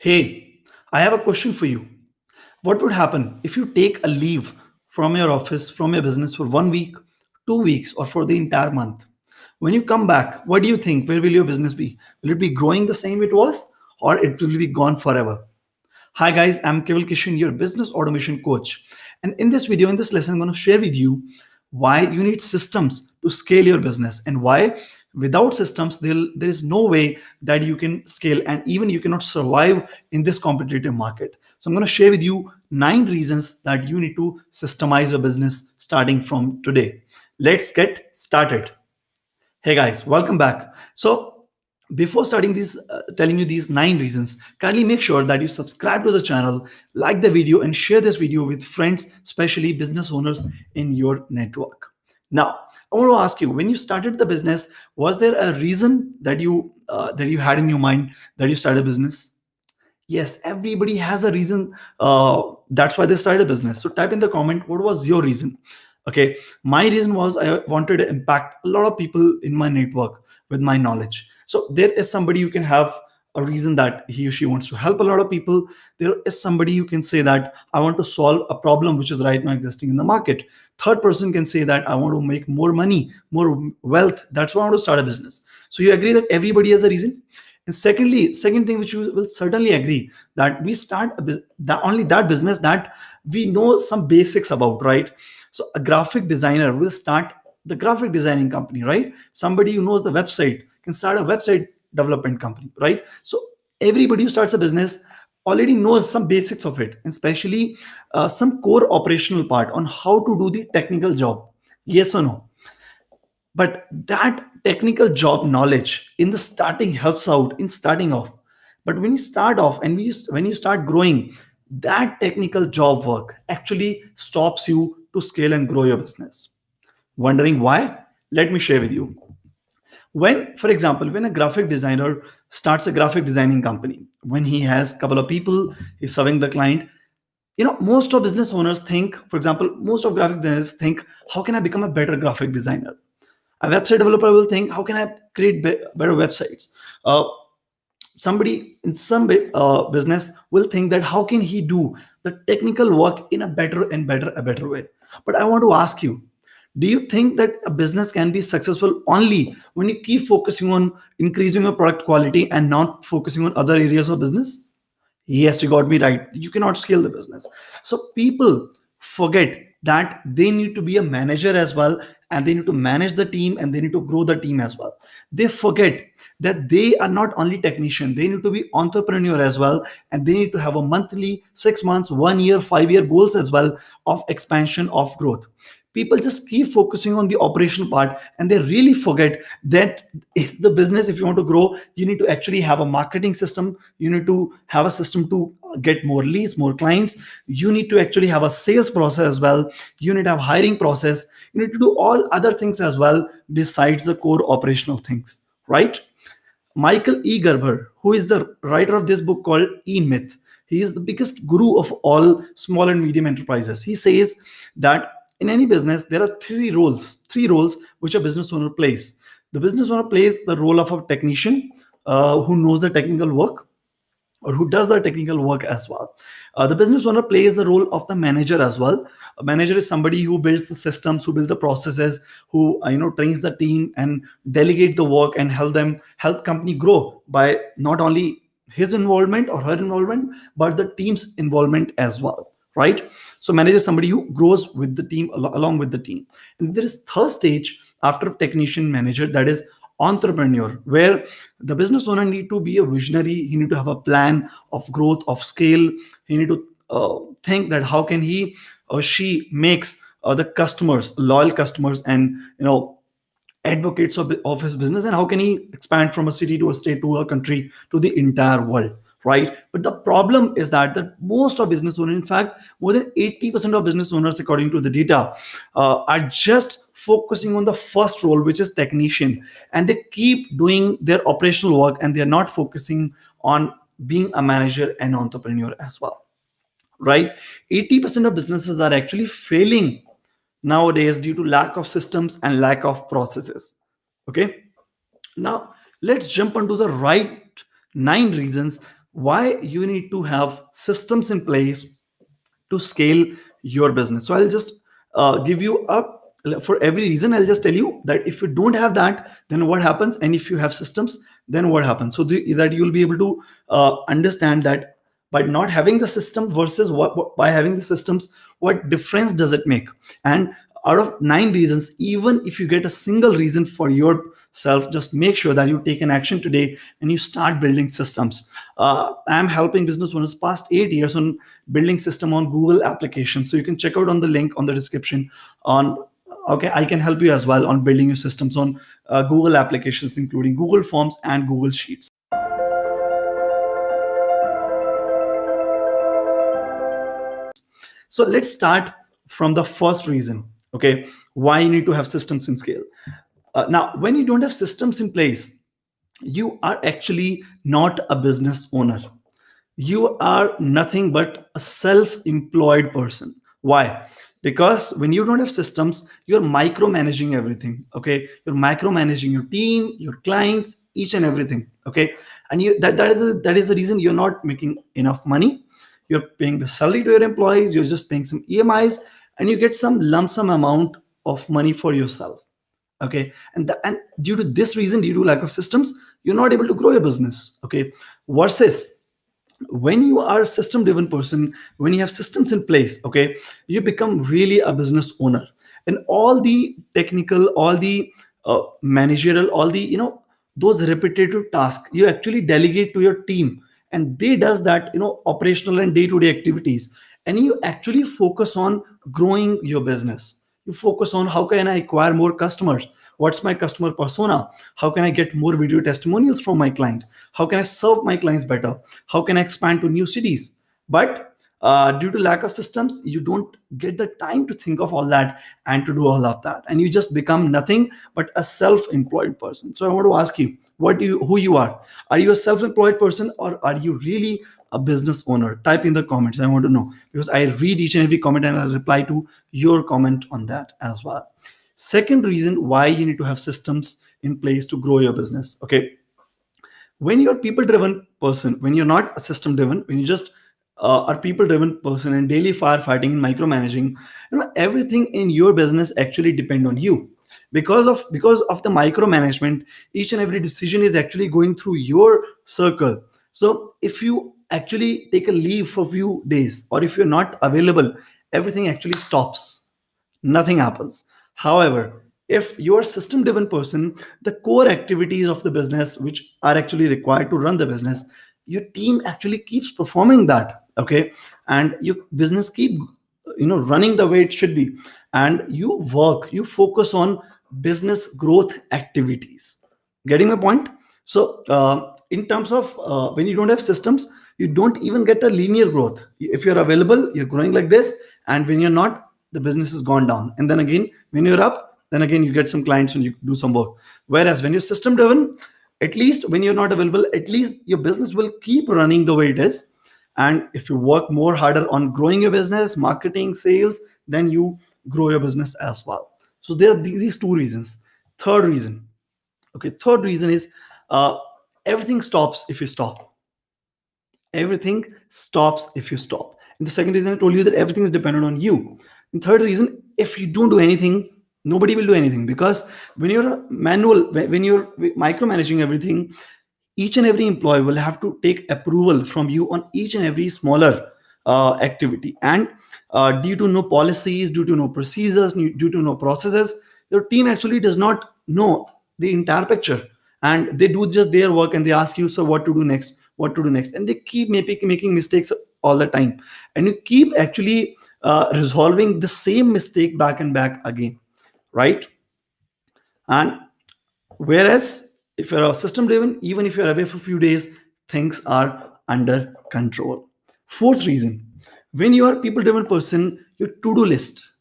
Hey, I have a question for you. What would happen if you take a leave from your office, from your business for 1 week, 2 weeks, or for the entire month? When you come back, what do you think? Where will your business be? Will it be growing the same it was, or it will be gone forever? Hi guys, I'm Kevil Kishan, your business automation coach. And in this video, in this lesson, I'm going to share with you why you need systems to scale your business and why without systems, there is no way that you can scale and even you cannot survive in this competitive market. So I'm going to share with you 9 reasons that you need to systemize your business starting from today. Let's get started. Hey guys, welcome back. So before starting these, telling you these 9 reasons, kindly make sure that you subscribe to the channel, like the video, and share this video with friends, especially business owners in your network. Now, I want to ask you: when you started the business, was there a reason that you had in your mind that you started a business? Yes, everybody has a reason. That's why they started a business. So type in the comment, what was your reason? Okay, my reason was I wanted to impact a lot of people in my network with my knowledge. So there is somebody you can have a reason that he or she wants to help a lot of people. There is somebody you can say that I want to solve a problem which is right now existing in the market. Third person can say that I want to make more money, more wealth. That's why I want to start a business. So you agree that everybody has a reason? And secondly, second thing which you will certainly agree that we start only that business that we know some basics about, right? So a graphic designer will start the graphic designing company, right? Somebody who knows the website can start a website development company, right? So everybody who starts a business already knows some basics of it, especially some core operational part on how to do the technical job. Yes or no? But that technical job knowledge in the starting helps out in starting off. But when you start off and when you start growing, that technical job work actually stops you to scale and grow your business. Wondering why? Let me share with you. When, for example, when a graphic designer starts a graphic designing company, when he has a couple of people, he's serving the client. Most of business owners think, for example, most of graphic designers think, how can I become a better graphic designer? A website developer will think, how can I create better websites? Somebody in some business will think that how can he do the technical work in a better way. But I want to ask you, do you think that a business can be successful only when you keep focusing on increasing your product quality and not focusing on other areas of business? Yes, you got me right. You cannot scale the business. So people forget that they need to be a manager as well, and they need to manage the team and they need to grow the team as well. They forget that they are not only technician, they need to be entrepreneur as well, and they need to have a monthly, 6 months, 1 year, 5 year goals as well of expansion of growth. People just keep focusing on the operational part and they really forget that if the business, if you want to grow, you need to actually have a marketing system. You need to have a system to get more leads, more clients. You need to actually have a sales process as well. You need to have hiring process. You need to do all other things as well besides the core operational things, right? Michael E. Gerber, who is the writer of this book called E-Myth, he is the biggest guru of all small and medium enterprises. He says that in any business, there are three roles which a business owner plays. The business owner plays the role of a technician who knows the technical work or who does the technical work as well. The business owner plays the role of the manager as well. A manager is somebody who builds the systems, who builds the processes, who trains the team and delegate the work and help company grow by not only his involvement or her involvement, but the team's involvement as well. Right? So manager is somebody who grows with the team along with the team. And there is third stage after technician manager, that is entrepreneur, where the business owner need to be a visionary. He need to have a plan of growth, of scale. He need to think that how can he or she makes the customers loyal customers and advocates of his business, and how can he expand from a city to a state to a country to the entire world, right? But the problem is that most of business owners, in fact more than 80% of business owners according to the data, are just focusing on the first role, which is technician, and they keep doing their operational work and they're not focusing on being a manager and entrepreneur as well, right? 80% of businesses are actually failing nowadays due to lack of systems and lack of processes. Okay, now let's jump onto the right 9 reasons why you need to have systems in place to scale your business. So I'll just give you a, for every reason I'll just tell you that if you don't have that, then what happens, and if you have systems, then what happens, so that you'll be able to understand that by not having the system versus by having the systems, what difference does it make. And out of 9 reasons, even if you get a single reason for yourself, just make sure that you take an action today and you start building systems. I'm helping business owners past 8 years on building system on Google applications. So you can check out on the link on the description on, okay, I can help you as well on building your systems on Google applications, including Google Forms and Google Sheets. So let's start from the first reason, okay, why you need to have systems in scale. Now, when you don't have systems in place, you are actually not a business owner. You are nothing but a self-employed person. Why? Because when you don't have systems, you're micromanaging everything. Okay, you're micromanaging your team, your clients, each and everything. Okay, and that is the reason you're not making enough money. You're paying the salary to your employees. You're just paying some EMIs, and you get some lump sum amount of money for yourself. Okay, and due to this reason, due to lack of systems, you're not able to grow your business. Okay, versus when you are a system driven person, when you have systems in place, okay, you become really a business owner, and all the technical, all the managerial, all the those repetitive tasks you actually delegate to your team, and they does that, operational and day-to-day activities, and you actually focus on growing your business. You focus on how can I acquire more customers, what's my customer persona, how can I get more video testimonials from my client, how can I serve my clients better, how can I expand to new cities. But due to lack of systems, you don't get the time to think of all that and to do all of that, and you just become nothing but a self-employed person. So I want to ask you, who you are you a self-employed person, or are you really a business owner? Type in the comments, I want to know, because I read each and every comment and I'll reply to your comment on that as well. Second reason why you need to have systems in place to grow your business. Okay, when you're a people driven person, when you're not a system driven, when you just are people driven person and daily firefighting and micromanaging, everything in your business actually depend on you. Because of the micromanagement, each and every decision is actually going through your circle. So if you actually take a leave for a few days, or if you're not available, everything actually stops, nothing happens. However, if you're a system driven person, the core activities of the business which are actually required to run the business, your team actually keeps performing that. Okay, and your business keep running the way it should be, and you focus on business growth activities. Getting my point? So in terms of when you don't have systems, you don't even get a linear growth. If you're available, you're growing like this, and when you're not, the business has gone down, and then again when you're up, then again you get some clients and you do some work. Whereas when you're system driven, at least when you're not available, at least your business will keep running the way it is. And if you work more harder on growing your business, marketing, sales, then you grow your business as well. So there are these two reasons. Third reason, okay, third reason is uh, everything stops if you stop. Everything stops if you stop. And the second reason, I told you that everything is dependent on you. And third reason, if you don't do anything, nobody will do anything, because when you're manual, when you're micromanaging everything, each and every employee will have to take approval from you on each and every smaller activity. And due to no policies, due to no procedures, due to no processes, your team actually does not know the entire picture, and they do just their work and they ask you, so what to do next, what to do next, and they keep making mistakes all the time, and you keep actually resolving the same mistake back and back again, right? And whereas if you're a system driven, even if you're away for a few days, things are under control. Fourth reason, when you are a people driven person, your to-do list,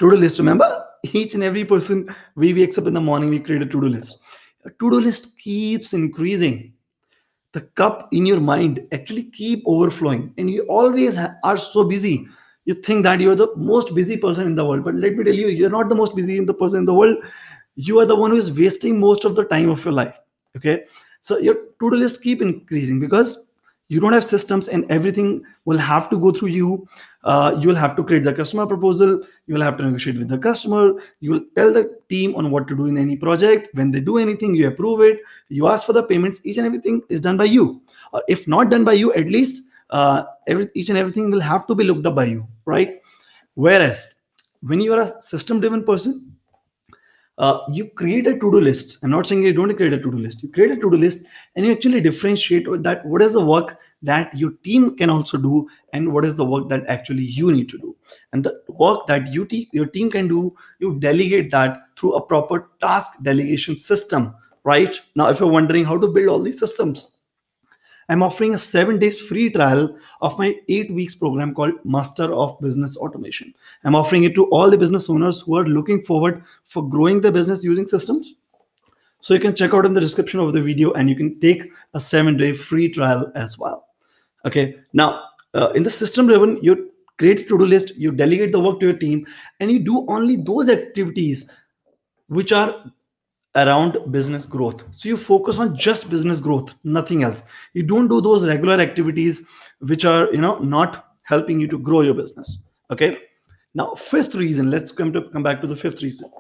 remember, each and every person, we wakes up in the morning, we create a to-do list. A to-do list keeps increasing. The cup in your mind actually keep overflowing, and you always are so busy. You think that you're the most busy person in the world, but let me tell you, you're not the most busy in the person in the world. You are the one who is wasting most of the time of your life. Okay, so your to-do list keep increasing because You don't have systems, and everything will have to go through you. You will have to create the customer proposal. You will have to negotiate with the customer. You will tell the team on what to do in any project. When they do anything, you approve it. You ask for the payments. Each and everything is done by you. If not done by you, at least each and everything will have to be looked up by you, right? Whereas when you are a system driven person, you create a to-do list. I'm not saying you don't create a to-do list. You create a to-do list, and you actually differentiate that what is the work that your team can also do, and what is the work that actually you need to do. And the work that your team can do, you delegate that through a proper task delegation system. Right now, if you're wondering how to build all these systems, I'm offering a 7 days free trial of my 8 weeks program called Master of Business Automation. I'm offering it to all the business owners who are looking forward for growing their business using systems. So you can check out in the description of the video, and you can take a 7 day free trial as well. Okay. Now, in the system driven, you create a to-do list, you delegate the work to your team, and you do only those activities which are around business growth. So you focus on just business growth, nothing else. You don't do those regular activities which are, not helping you to grow your business. Okay. Now, fifth reason, let's come back to the fifth reason.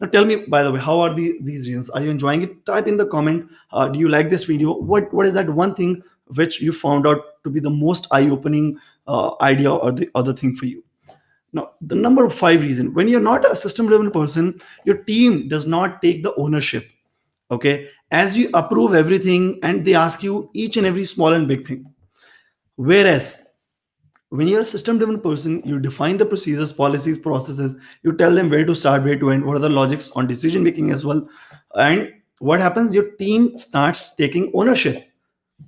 Now tell me, by the way, how are these reasons? Are you enjoying it? Type in the comment. Do you like this video? What is that one thing which you found out to be the most eye-opening idea or the other thing for you? Now, the number 5 reason, when you're not a system driven person, your team does not take the ownership. Okay. As you approve everything, and they ask you each and every small and big thing. Whereas when you're a system driven person, you define the procedures, policies, processes, you tell them where to start, where to end, what are the logics on decision making as well. And what happens? Your team starts taking ownership.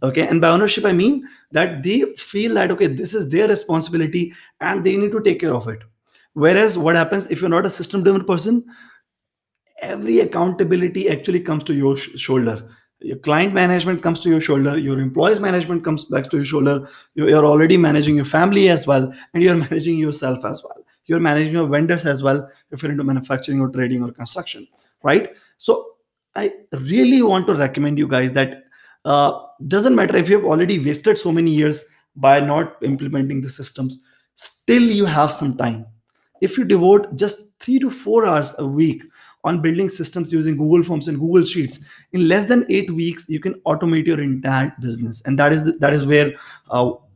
Okay. And by ownership, I mean that they feel that, okay, this is their responsibility and they need to take care of it. Whereas what happens if you're not a system driven person? Every accountability actually comes to your shoulder. Your client management comes to your shoulder, your employees management comes back to your shoulder. You're already managing your family as well, and you're managing yourself as well. You're managing your vendors as well if you're into manufacturing or trading or construction, right? So I really want to recommend you guys that doesn't matter if you've already wasted so many years by not implementing the systems, still you have some time. If you devote just 3 to 4 hours a week on building systems using Google Forms and Google Sheets, in less than 8 weeks, you can automate your entire business. And that is where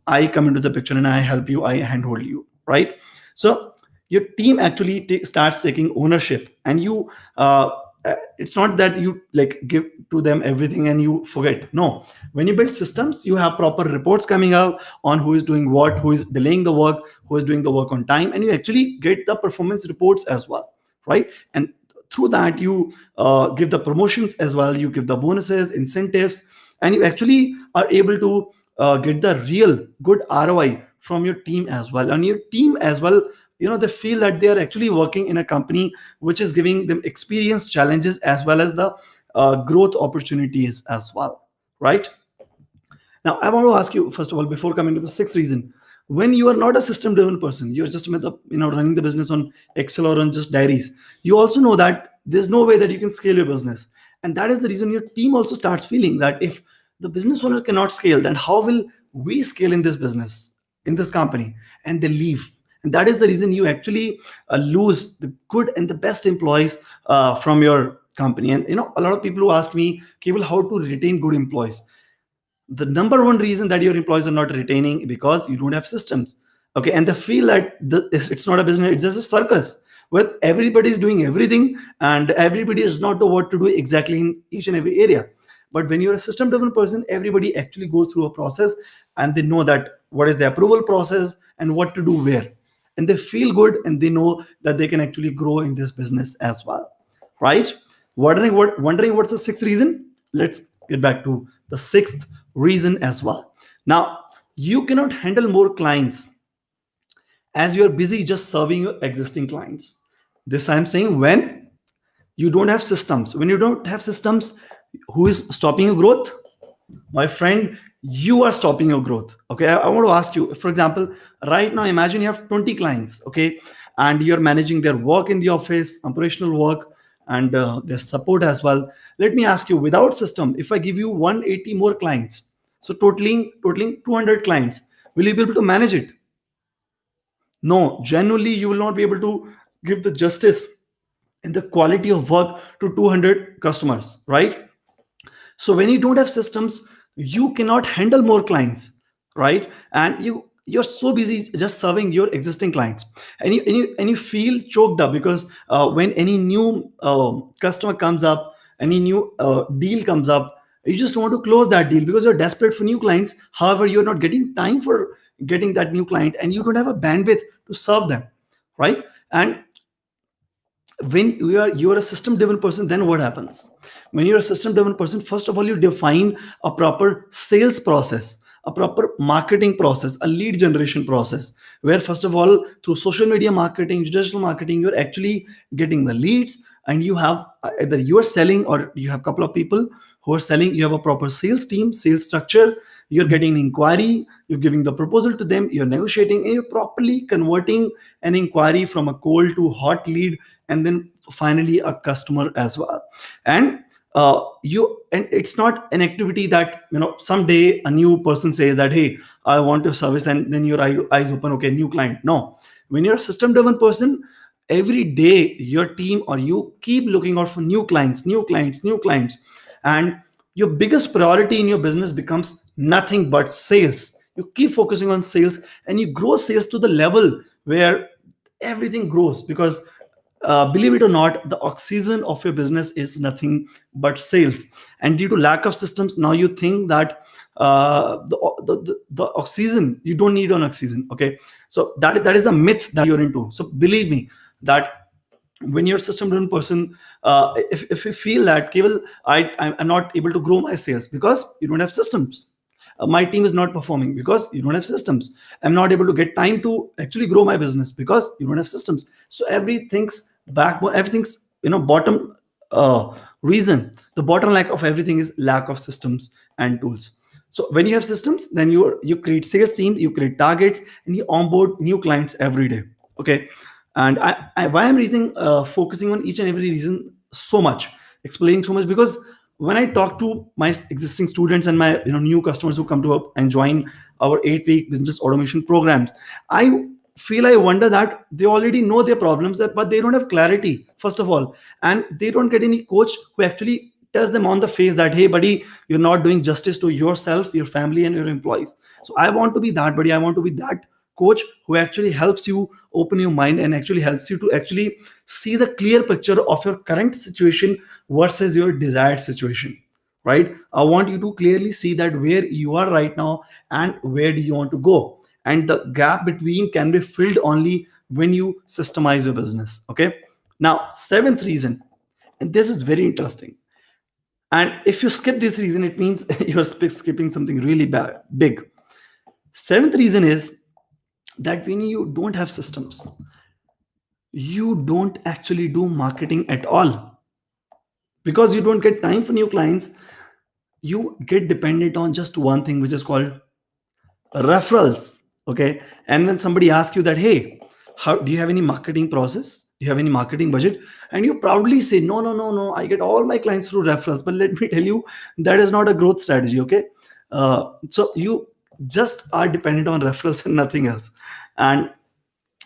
I come into the picture, and I help you, I handhold you, right? So your team actually starts taking ownership, and you it's not that you like give to them everything and you forget. No, when you build systems, you have proper reports coming out on who is doing what, who is delaying the work, who is doing the work on time, and you actually get the performance reports as well, right? And through that, you give the promotions as well, you give the bonuses, incentives, and you actually are able to get the real good ROI from your team as well. And your team as well, they feel that they are actually working in a company which is giving them experience, challenges, as well as the growth opportunities as well, right? Now, I want to ask you, first of all, before coming to the sixth reason, when you are not a system driven person, you're just running the business on Excel or on just diaries, you also know that there's no way that you can scale your business. And that is the reason your team also starts feeling that if the business owner cannot scale, then how will we scale in this business, in this company? And they leave. And that is the reason you actually lose the good and the best employees from your company. And a lot of people who ask me, Keval, how to retain good employees? The number one reason that your employees are not retaining because you don't have systems. Okay. And they feel that it's not a business, it's just a circus where everybody is doing everything and everybody is not know what to do exactly in each and every area. But when you're a system driven person, everybody actually goes through a process, and they know that what is the approval process and what to do where. And they feel good, and they know that they can actually grow in this business as well, right? Wondering what's the sixth reason? Let's get back to the sixth reason as well. Now, you cannot handle more clients as you're busy just serving your existing clients. This I'm saying when you don't have systems. When you don't have systems, who is stopping your growth? My friend, you are stopping your growth. Okay. I want to ask you, for example, right now, imagine you have 20 clients. Okay. And you're managing their work in the office, operational work, and their support as well. Let me ask you, without system, if I give you 180 more clients, So totaling 200 clients. Will you be able to manage it? No, genuinely, you will not be able to give the justice and the quality of work to 200 customers, right? So when you don't have systems, you cannot handle more clients, right? And you're so busy just serving your existing clients, and you feel choked up because when any new customer comes up, any new deal comes up, you just want to close that deal because you're desperate for new clients. However, you're not getting time for getting that new client, and you don't have a bandwidth to serve them, right? And when you are a system driven person, then what happens? When you're a system driven person, first of all, you define a proper sales process, a proper marketing process, a lead generation process, where first of all, through social media marketing, digital marketing, you're actually getting the leads, and you have either you are selling or you have a couple of people who are selling. You have a proper sales team, sales structure. You're getting an inquiry, you're giving the proposal to them, you're negotiating, and you're properly converting an inquiry from a cold to hot lead, and then finally a customer as well. And and it's not an activity that, someday a new person says that, hey, I want your service, and then your eyes open, okay, new client. No, when you're a system driven person, every day your team or you keep looking out for new clients, new clients, new clients. And your biggest priority in your business becomes nothing but sales. You keep focusing on sales, and you grow sales to the level where everything grows, because believe it or not, the oxygen of your business is nothing but sales. And due to lack of systems, now you think that the oxygen, you don't need an oxygen. Okay, so that is a myth that you're into. So believe me that when you're a system driven person, if you feel that, Keval, I'm not able to grow my sales because you don't have systems. My team is not performing because you don't have systems. I'm not able to get time to actually grow my business because you don't have systems. So everything's backbone, everything's, bottom reason, the bottleneck of everything is lack of systems and tools. So when you have systems, then you create sales teams, you create targets, and you onboard new clients every day. Okay. And why I'm focusing on each and every reason so much, explaining so much, because when I talk to my existing students and my new customers who come to up and join our 8-week business automation programs, I wonder that they already know their problems, but they don't have clarity, first of all, and they don't get any coach who actually tells them on the face that, hey buddy, you're not doing justice to yourself, your family, and your employees. So I want to be that buddy. I want to be that coach who actually helps you open your mind and actually helps you to actually see the clear picture of your current situation versus your desired situation, right? I want you to clearly see that where you are right now and where do you want to go, and the gap between can be filled only when you systemize your business. Okay, now seventh reason, and this is very interesting, and if you skip this reason, it means you're skipping something really big. Seventh reason is that when you don't have systems, you don't actually do marketing at all, because you don't get time for new clients. You get dependent on just one thing, which is called referrals. Okay, and when somebody asks you that, hey, how do you have any marketing process, do you have any marketing budget, and you proudly say, no, no, no, no, I get all my clients through referrals. But let me tell you, that is not a growth strategy. Okay, so you just are dependent on referrals and nothing else. And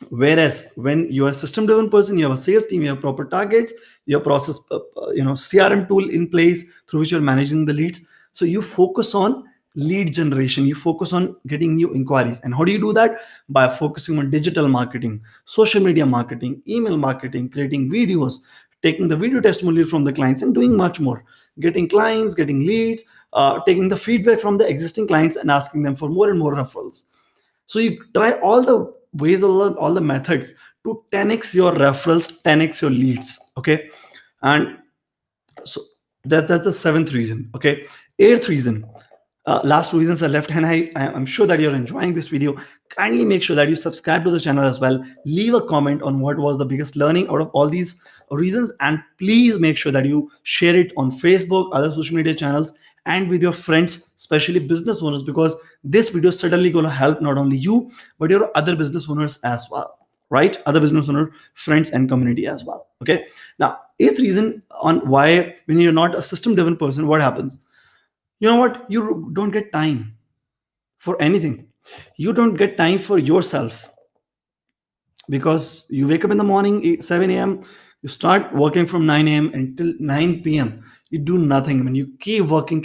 whereas when you are a system driven person, you have a sales team, you have proper targets, your process, CRM tool in place through which you're managing the leads. So you focus on lead generation, you focus on getting new inquiries. And how do you do that? By focusing on digital marketing, social media marketing, email marketing, creating videos, taking the video testimonial from the clients, and doing much more, getting clients, getting leads, taking the feedback from the existing clients and asking them for more and more referrals. So you try all the ways, all the methods to 10x your referrals, 10x your leads. Okay, and so that's the seventh reason. Okay, eighth reason. Last two reasons are left, and I'm sure that you're enjoying this video. Kindly make sure that you subscribe to the channel as well. Leave a comment on what was the biggest learning out of all these reasons, and please make sure that you share it on Facebook, other social media channels, and with your friends, especially business owners, because this video is certainly going to help not only you but your other business owners as well, right? Other business owner friends and community as well. Okay, now eighth reason on why when you're not a system driven person, what happens? You know what? You don't get time for anything. You don't get time for yourself because you wake up in the morning 7 a.m. You start working from 9 a.m. until 9 p.m. You do nothing. I mean, you keep working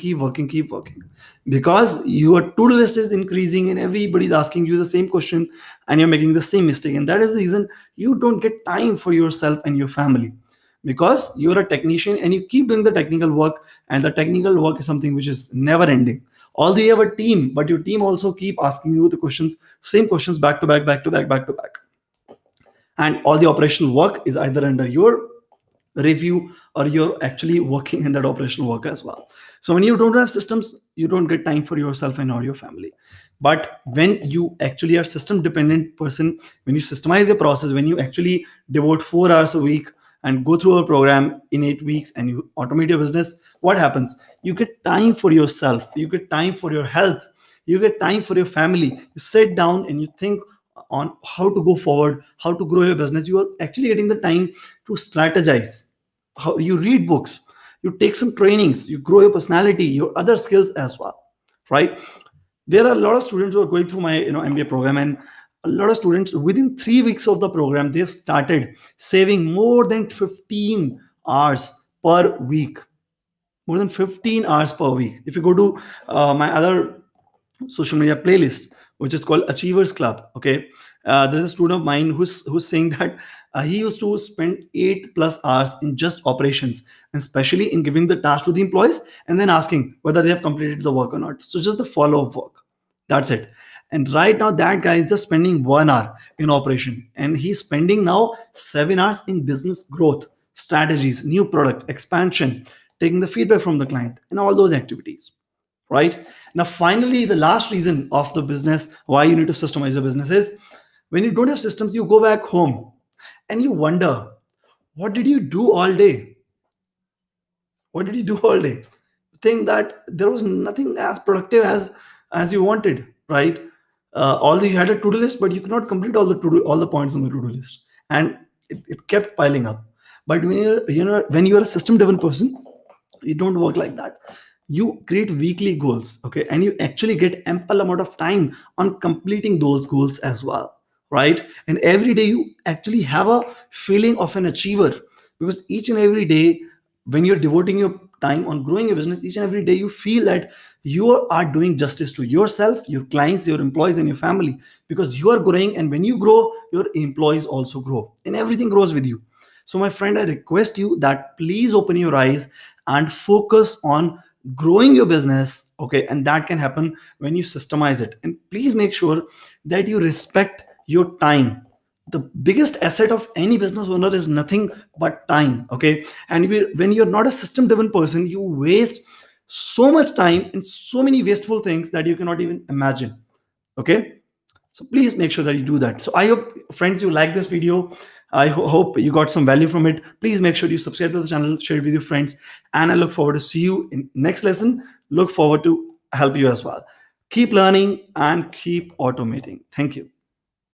because your to-do list is increasing and everybody's asking you the same question and you're making the same mistake. And that is the reason you don't get time for yourself and your family because you're a technician and you keep doing the technical work, and the technical work is something which is never ending. Although you have a team, but your team also keep asking you the questions, same questions back to back, back to back, and all the operational work is either under your review or you're actually working in that operational work as well. So when you don't have systems, you don't get time for yourself and or your family. But when you actually are system dependent person, when you systemize your process, when you actually devote 4 hours a week and go through a program in 8 weeks and you automate your business, what happens? You get time for yourself, you get time for your health, you get time for your family. You sit down and you think on how to go forward, how to grow your business. You are actually getting the time to strategize. How you read books, you take some trainings, you grow your personality, your other skills as well, right? There are a lot of students who are going through my MBA program, and a lot of students within 3 weeks of the program they've started saving more than 15 hours per week, more than 15 hours per week. If you go to my other social media playlist which is called Achievers Club, okay, there's a student of mine who's saying that he used to spend 8+ hours in just operations, and especially in giving the task to the employees and then asking whether they have completed the work or not. So just the follow-up work, that's it. And right now that guy is just spending 1 hour in operation, and he's spending now 7 hours in business growth strategies, new product expansion, taking the feedback from the client and all those activities, right? Now, finally, the last reason of the business why you need to systemize your business is when you don't have systems, you go back home and you wonder, what did you do all day? What did you do all day? Think that there was nothing as productive as you wanted, right? Although you had a to-do list, but you could not complete all the points on the to-do list, and it kept piling up. But when you're a system-driven person, you don't work like that. You create weekly goals, okay, and you actually get ample amount of time on completing those goals as well, right? And every day you actually have a feeling of an achiever, because each and every day when you're devoting your time on growing your business, each and every day you feel that you are doing justice to yourself, your clients, your employees, and your family, because you are growing, and when you grow, your employees also grow and everything grows with you. So my friend, I request you that please open your eyes and focus on growing your business, okay? And that can happen when you systemize it. And please make sure that you respect your time. The biggest asset of any business owner is nothing but time, okay? And when you're not a system driven person, you waste so much time in so many wasteful things that you cannot even imagine, okay? So please make sure that you do that. So I hope, friends, you like this video. I hope you got some value from it. Please make sure you subscribe to the channel, share it with your friends, and I look forward to see you in next lesson. Look forward to help you as well. Keep learning and keep automating. Thank you.